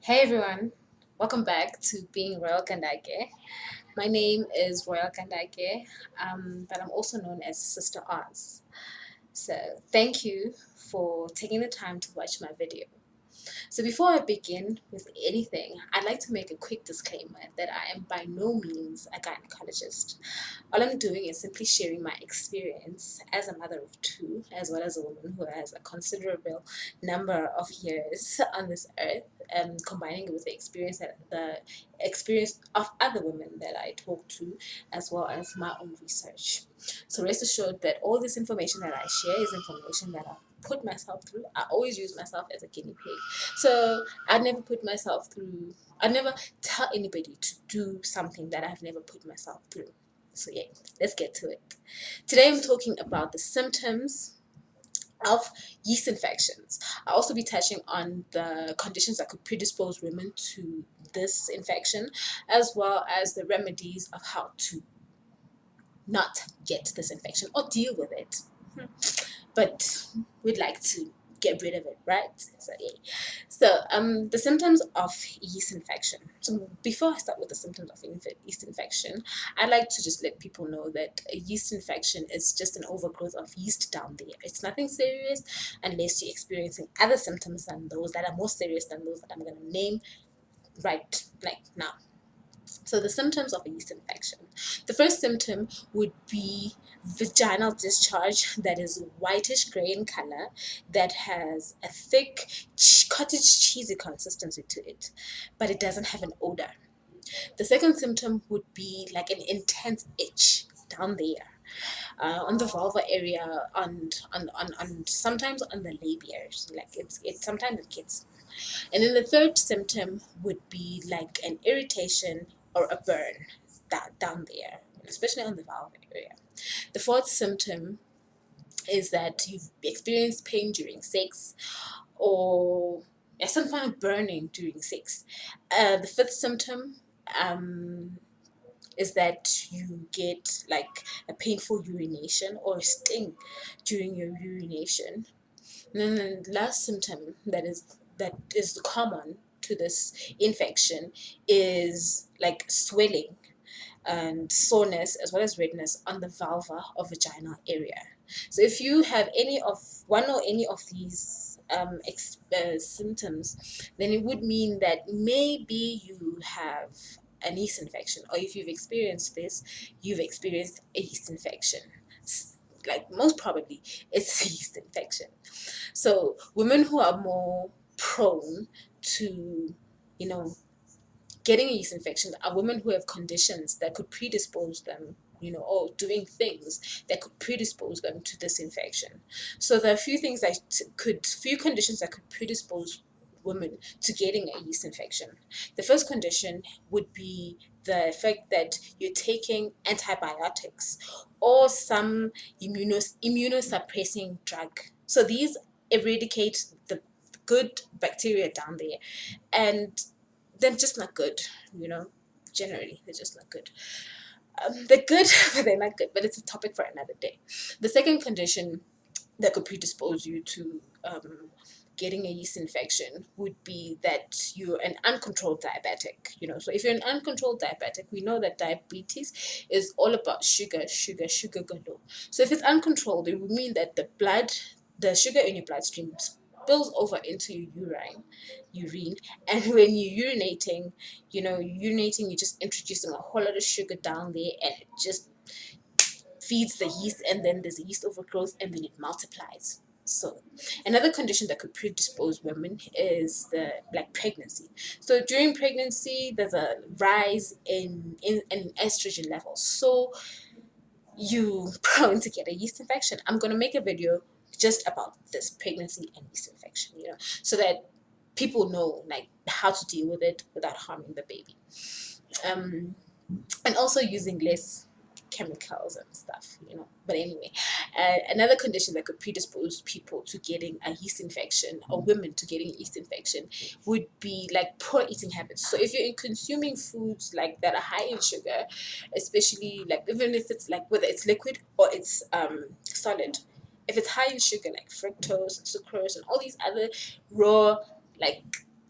Hey everyone, welcome back to Being Royal Kandake. My name is Royal Kandake, but I'm also known as Sister Oz. So thank you for taking the time to watch my video. So before I begin with anything, I'd like to make a quick disclaimer that I am by no means a gynecologist. All I'm doing is simply sharing my experience as a mother of two, as well as a woman who has a considerable number of years on this earth, combining it with the experience of other women that I talk to, as well as my own research. So rest assured that all this information that I share is information that I've put myself through. I always use myself as a guinea pig. So I'd never tell anybody to do something that I've never put myself through. So yeah, let's get to it. Today I'm talking about the symptoms of yeast infections. I'll also be touching on the conditions that could predispose women to this infection, as well as the remedies of how to not get this infection or deal with it. But we'd like to get rid of it, right? So yeah. The symptoms of yeast infection. So before I start with the symptoms of yeast infection, I'd like to just let people know that a yeast infection is just an overgrowth of yeast down there. It's nothing serious unless you're experiencing other symptoms than those that are more serious than those that I'm going to name right like now. So the symptoms of a yeast infection. The first symptom would be vaginal discharge that is whitish gray in color, that has a thick cottage cheesy consistency to it, but it doesn't have an odor. The second symptom would be like an intense itch down there. On the vulva area, on sometimes on the labia, like it sometimes it gets. And then the third symptom would be like an irritation or a burn down there, especially on the vulva area. The fourth symptom is that you've experienced pain during sex or some kind of burning during sex. The fifth symptom is that you get like a painful urination or a sting during your urination. And then the last symptom that is common to this infection is like swelling and soreness as well as redness on the vulva or vaginal area. So if you have any of these symptoms, then it would mean that maybe you have a yeast infection, or if you've experienced this, you've experienced a yeast infection. Like most probably, it's a yeast infection. So women who are more prone to, you know, getting a yeast infection are women who have conditions that could predispose them, or doing things that could predispose them to this infection. So there are few conditions that could predispose women to getting a yeast infection. The first condition would be the fact that you're taking antibiotics or some immunosuppressing drug. So these eradicate the good bacteria down there, and they're just not good, you know. Generally, they're just not good. They're good, but they're not good. But it's a topic for another day. The second condition that could predispose you to getting a yeast infection would be that you're an uncontrolled diabetic. So if you're an uncontrolled diabetic, we know that diabetes is all about sugar galore. So if it's uncontrolled, it would mean that the sugar in your bloodstream spills over into your urine, and when you're just introducing a whole lot of sugar down there, and it just feeds the yeast, and then there's a yeast overgrowth, and then it multiplies. So another condition that could predispose women is the like pregnancy. So during pregnancy, there's a rise in estrogen levels. So you prone to get a yeast infection. I'm gonna make a video just about this pregnancy and yeast infection, so that people know like how to deal with it without harming the baby. And also using less chemicals and stuff. But anyway, another condition that could predispose people to getting a yeast infection, or women to getting a yeast infection, would be like poor eating habits. So if you're consuming foods like that are high in sugar, especially like even if it's like whether it's liquid or it's solid, if it's high in sugar like fructose, sucrose, and all these other raw like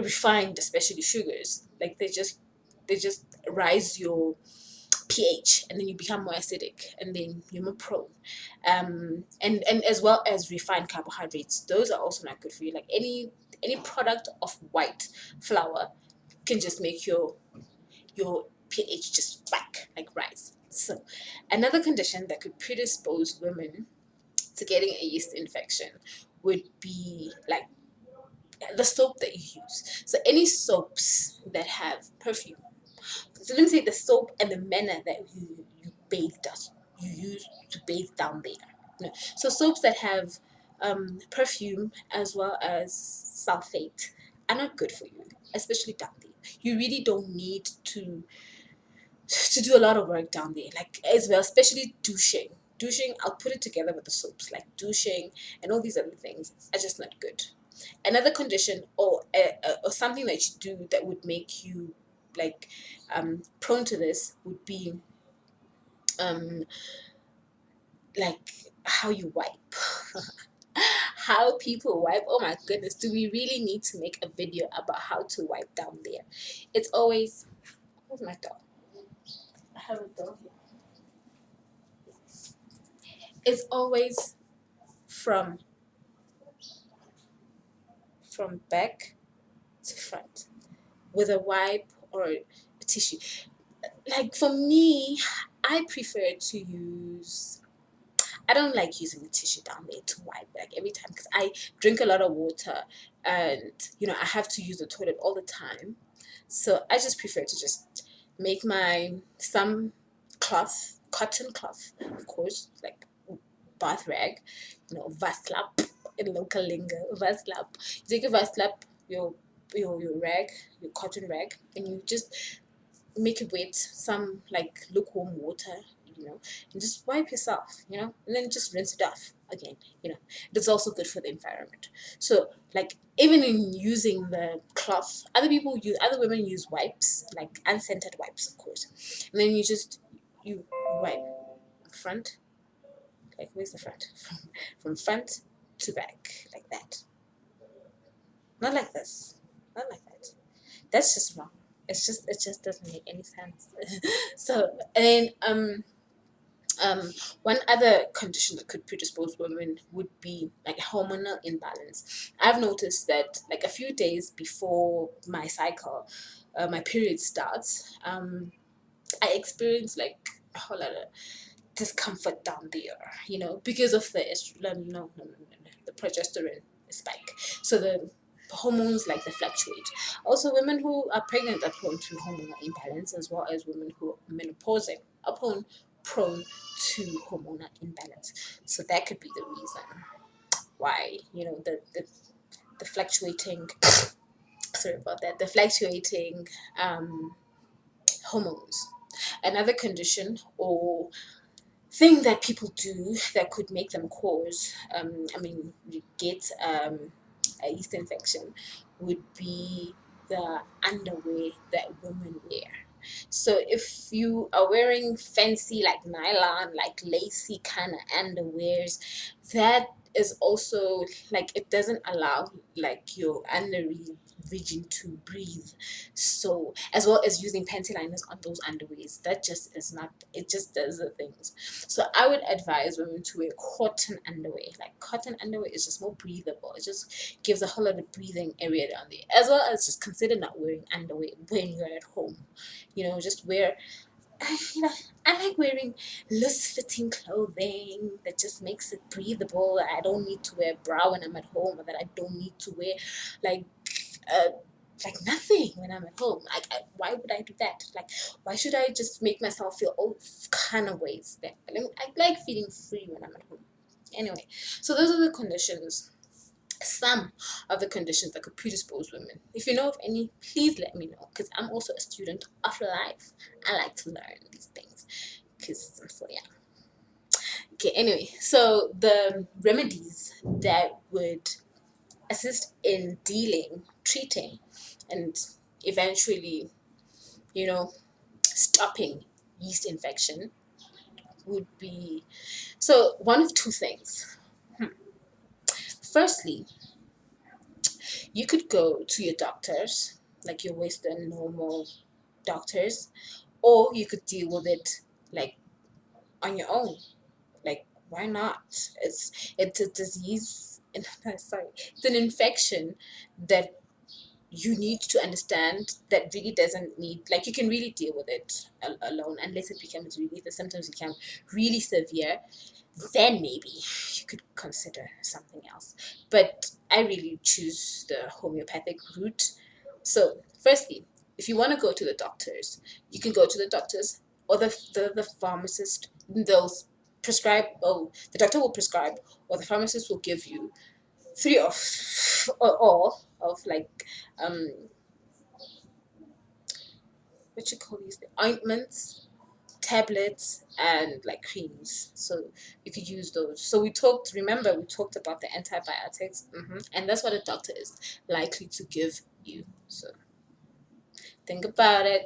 refined, especially sugars. Like they just rise your pH, and then you become more acidic, and then you're more prone. And as well as refined carbohydrates, those are also not good for you. Like any product of white flour can just make your pH just spike, like rise. So another condition that could predispose women to getting a yeast infection would be like the soap that you use. So any soaps that have perfume. So let me say the soap and the manner that you bathe does you use to bathe down there. No. So soaps that have perfume as well as sulfate are not good for you, especially down there. You really don't need to do a lot of work down there, like as well, especially douching. Douching, I'll put it together with the soaps, like douching and all these other things are just not good. Another condition or something that you do that would make you like prone to this would be um like how you wipe. How people wipe. Oh my goodness, do we really need to make a video about how to wipe down there? It's always, where's my dog? I have a dog here. It's always from back to front with a wipe or a tissue. Like for me, I prefer to use. I don't like using a tissue down there to wipe like every time because I drink a lot of water, and I have to use the toilet all the time. So I just prefer to just make my some cloth, cotton cloth, of course, like bath rag, vaslap in local lingo, vaslap. You take a vaslap, your rag, your cotton rag, and you just make it wet, some like lukewarm water, and just wipe yourself, and then just rinse it off again. That's also good for the environment. So like even in using the cloth, other women use wipes, like unscented wipes, of course, and then you wipe front, like where's the front? From front to back, like that. Not like this. Not like that. That's just wrong. It just doesn't make any sense. So and then one other condition that could predispose women would be like hormonal imbalance. I've noticed that like a few days before my cycle, my period starts, I experience like a whole lot of discomfort down there, because of the the progesterone spike. So the hormones like they fluctuate. Also, women who are pregnant are prone to hormonal imbalance, as well as women who are menopausing are prone to hormonal imbalance. So that could be the reason why the fluctuating. Sorry about that. The fluctuating hormones. Another condition or thing that people do that could make them cause, get a yeast infection would be the underwear that women wear. So if you are wearing fancy like nylon, like lacy kind of underwears, that is also like it doesn't allow like your under region to breathe. So as well as using panty liners on those underwears, that just is not. It just does the things. So I would advise women to wear cotton underwear. Like cotton underwear is just more breathable. It just gives a whole lot of breathing area down there. As well as just consider not wearing underwear when you're at home. Just wear. You know, I like wearing loose fitting clothing that just makes it breathable. I don't need to wear a bra when I'm at home, or that I don't need to wear like uh, nothing when I'm at home. Why would I do that? Like, why should I just make myself feel all kind of ways? I like feeling free when I'm at home. Anyway, so those are the conditions. Some of the conditions that could predispose women. If you know of any, please let me know, because I'm also a student of life. I like to learn these things because I'm so young. Okay, anyway, so the remedies that would assist in dealing, treating, and eventually, stopping yeast infection would be one of two things. Firstly, You could go to your doctors, like your Western normal doctors, or you could deal with it like on your own. Like, why not? It's a disease. Sorry, it's an infection that you need to understand that really doesn't need, like, you can really deal with it alone, unless it becomes really, the symptoms become really severe. Then maybe you could consider something else. But I really choose the homeopathic route. So firstly, if you want to go to the doctors, you can go to the doctors, or the pharmacist. They'll prescribe, oh, the doctor will prescribe, or the pharmacist will give you three of or all of, like, um what you call these, ointments, tablets, and like creams. So you could use those. So remember we talked about the antibiotics, and that's what a doctor is likely to give you. So think about it,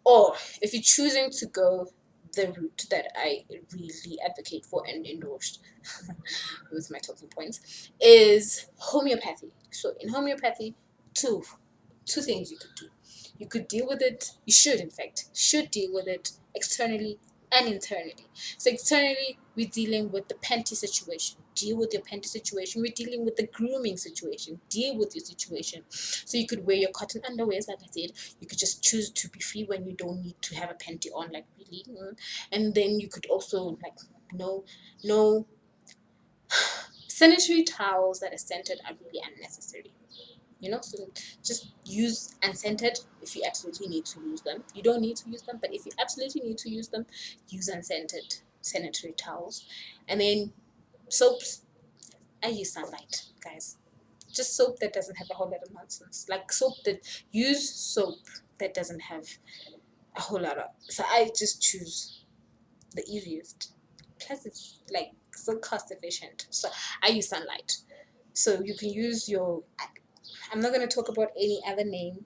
or if you're choosing to go the route that I really advocate for and endorsed with my talking points, is homeopathy. So in homeopathy, two things you could do. You could deal with it, you should, in fact, should deal with it externally and internally. So externally, we're dealing with the panty situation. Deal with your panty situation. We're dealing with the grooming situation. Deal with your situation. So you could wear your cotton underwears, like I said. You could just choose to be free when you don't need to have a panty on, like, really. And then you could also, like, no sanitary towels that are scented are really unnecessary. So just use unscented if you absolutely need to use them. You don't need to use them, but if you absolutely need to use them, use unscented sanitary towels. And then soaps. I use Sunlight, guys. Just soap that doesn't have a whole lot of nonsense. Like, use soap that doesn't have a whole lot of. So I just choose the easiest. Plus, it's like so cost efficient. So I use Sunlight. So you can use your. I'm not going to talk about any other name.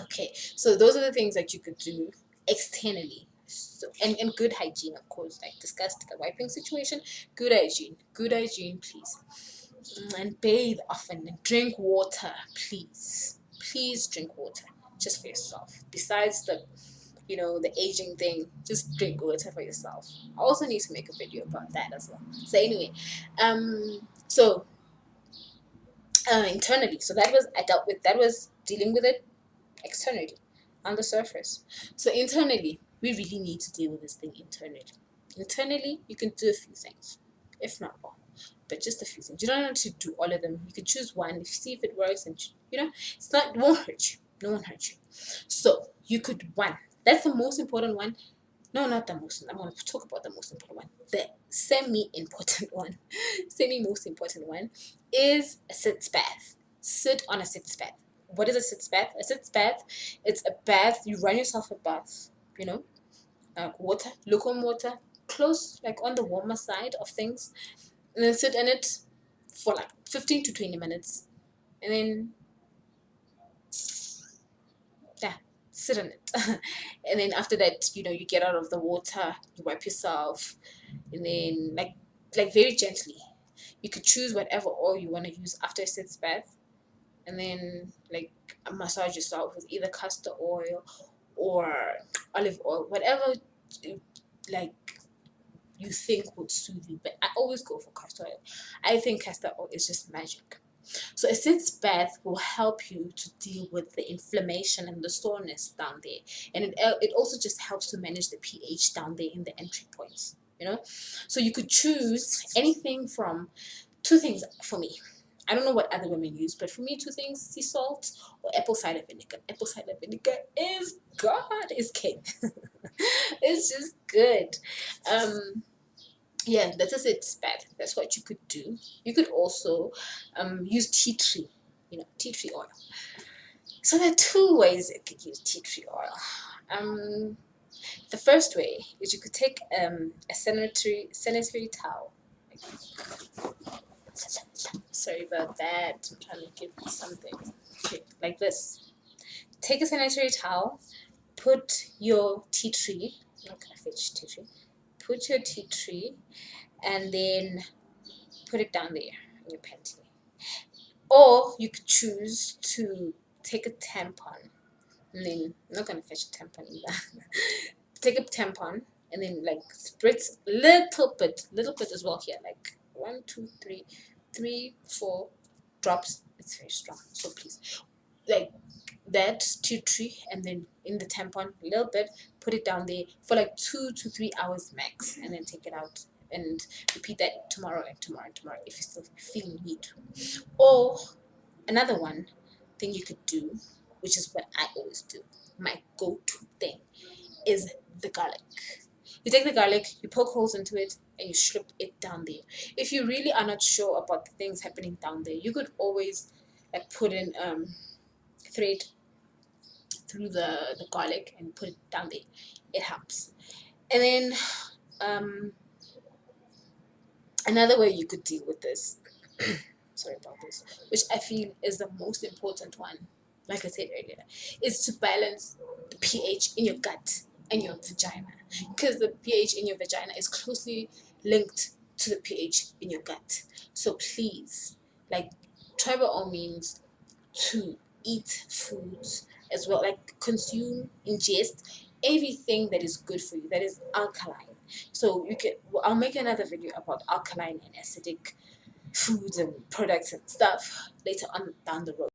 Okay, so those are the things that you could do externally. So, and good hygiene, of course, like discussed the wiping situation. Good hygiene, please. And bathe often and drink water, please. Please drink water just for yourself. Besides the aging thing, just drink water for yourself. I also need to make a video about that as well. So anyway, so internally, so that was dealing with it externally, on the surface. So internally, we really need to deal with this thing internally. Internally, you can do a few things, if not all, but just a few things. You don't have to do all of them. You can choose one, see if it works, and it won't hurt you. No one hurt you. So you could one. That's the most important one. No, not the most. I'm going to talk about the most important one. The semi-important one, semi-most important one, is a sitz bath. Sit on a sitz bath. What is a sitz bath? A sitz bath, it's a bath. You run yourself a bath. Water, lukewarm water, close, like on the warmer side of things, and then sit in it for like 15 to 20 minutes, and then yeah, sit in it. And then after that, you get out of the water, you wipe yourself, and then like very gently. You could choose whatever oil you want to use after a sitz bath, and then like massage yourself with either castor oil or olive oil, whatever like you think would soothe you. But I always go for castor oil. I think castor oil is just magic. So a sitz bath will help you to deal with the inflammation and the soreness down there, and it also just helps to manage the pH down there in the entry points. So you could choose anything from two things for me. I don't know what other women use, but for me, two things: sea salt or apple cider vinegar. Apple cider vinegar is God, is king. It's just good. Yeah, that is it, bad. That's what you could do. You could also use tea tree, tea tree oil. So there are two ways you could use tea tree oil. The first way is you could take a sanitary towel. Sorry about that. I'm trying to give you something. Okay, like this. Take a sanitary towel. Put your tea tree. I'm gonna fetch tea tree. Put your tea tree, and then put it down there in your panty. Or you could choose to take a tampon, and then I'm not gonna fetch a tampon either. Take a tampon and then like spritz little bit as well here, like 1, 2, 3, 4 drops. It's very strong, so please, like that tea tree, and then in the tampon a little bit, put it down there for like 2 to 3 hours max, and then take it out and repeat that tomorrow and tomorrow and tomorrow if you still feel you need to. Or another one thing you could do, which is what I always do, my go-to thing, is the garlic. You take the garlic, you poke holes into it, and you slip it down there. If you really are not sure about the things happening down there, you could always like put in thread through the garlic and put it down there. It helps. And then um, another way you could deal with this, sorry about this, which I feel is the most important one, like I said earlier, is to balance the pH in your gut and your vagina, because the pH in your vagina is closely linked to the pH in your gut. So please, like, try by all means to eat foods as well, like consume, ingest everything that is good for you, that is alkaline. So you can, well, I'll make another video about alkaline and acidic foods and products and stuff later on down the road.